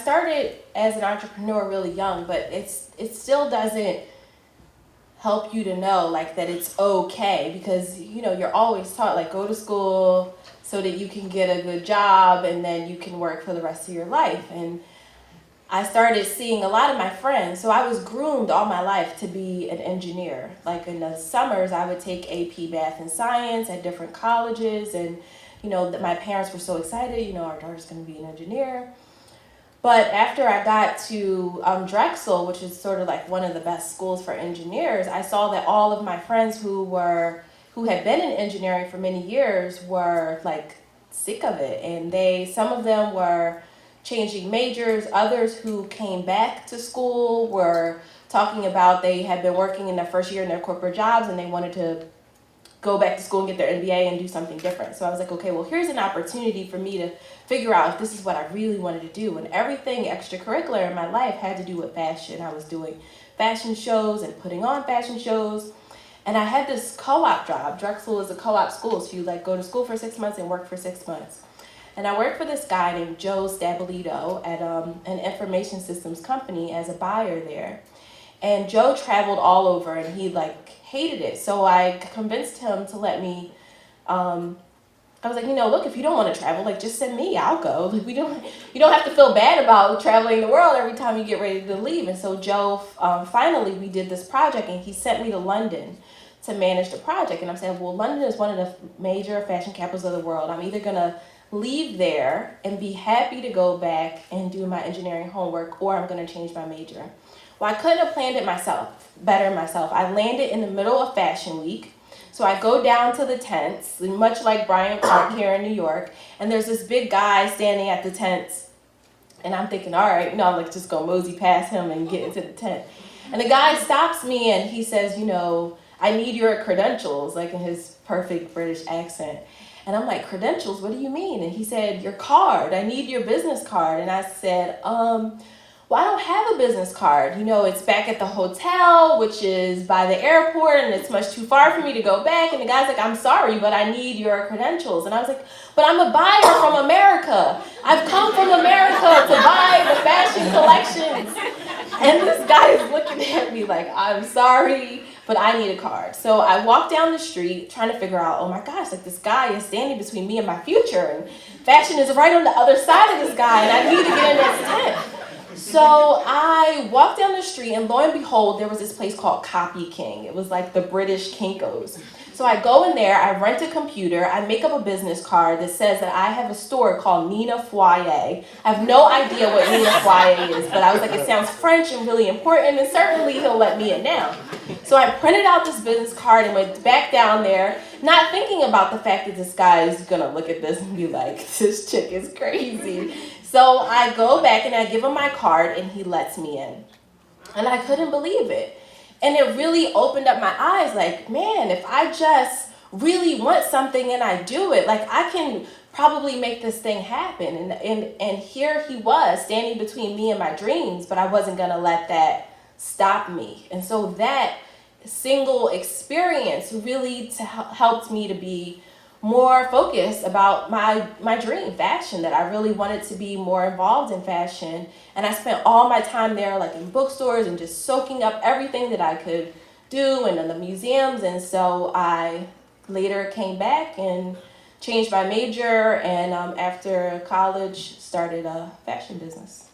started as an entrepreneur really young, but it still doesn't help you to know like that it's okay, because you're always taught like go to school so that you can get a good job and then you can work for the rest of your life. And I started seeing a lot of my friends. So I was groomed all my life to be an engineer. Like in the summers, I would take AP Math and Science at different colleges, and that my parents were so excited. Our daughter's going to be an engineer. But after I got to Drexel, which is sort of like one of the best schools for engineers, I saw that all of my friends who had been in engineering for many years were like sick of it, and some of them were changing majors. Others who came back to school were talking about they had been working in their first year in their corporate jobs and they wanted to go back to school and get their MBA and do something different. So I was like, okay, well, here's an opportunity for me to figure out if this is what I really wanted to do. And everything extracurricular in my life had to do with fashion. I was doing fashion shows and putting on fashion shows. And I had this co-op job. Drexel is a co-op school, so you like go to school for 6 months and work for 6 months. And I worked for this guy named Joe Stabilito at an information systems company as a buyer there. And Joe traveled all over and he like hated it. So I convinced him to let me, I was like, look, if you don't want to travel, like just send me, I'll go. Like you don't have to feel bad about traveling the world every time you get ready to leave. And so Joe, finally we did this project and he sent me to London to manage the project. And I'm saying, well, London is one of the major fashion capitals of the world. I'm either going to leave there and be happy to go back and do my engineering homework, or I'm going to change my major. Well, I couldn't have planned it better myself. I landed in the middle of Fashion Week. So I go down to the tents, much like Bryant Park here in New York, and there's this big guy standing at the tents. And I'm thinking, all right, I'm like just gonna mosey past him and get into the tent. And the guy stops me and he says, I need your credentials, like in his perfect British accent. And I'm like, credentials, what do you mean? And he said, your card, I need your business card. And I said, well, I don't have a business card. It's back at the hotel, which is by the airport, and it's much too far for me to go back. And the guy's like, I'm sorry, but I need your credentials. And I was like, but I'm a buyer from America. I've come from America to buy the fashion collections. And this guy is looking at me like, I'm sorry, but I need a card. So I walk down the street trying to figure out, oh my gosh, like this guy is standing between me and my future, and fashion is right on the other side of this guy, and I need to get in this tent. So I walked down the street, and lo and behold, there was this place called Copy King. It was like the British Kinko's. So I go in there, I rent a computer, I make up a business card that says that I have a store called Nina Foyer. I have no idea what Nina Foyer is, but I was like, it sounds French and really important, and certainly he'll let me in now. So I printed out this business card and went back down there, not thinking about the fact that this guy is gonna look at this and be like, this chick is crazy. So I go back and I give him my card and he lets me in. And I couldn't believe it. And it really opened up my eyes, like, man, if I just really want something and I do it, like I can probably make this thing happen. And here he was standing between me and my dreams, but I wasn't gonna let that stop me. And so that single experience really helped me to be more focused about my dream, fashion, that I really wanted to be more involved in fashion. And I spent all my time there, like in bookstores and just soaking up everything that I could do and in the museums. And so I later came back and changed my major, and after college started a fashion business.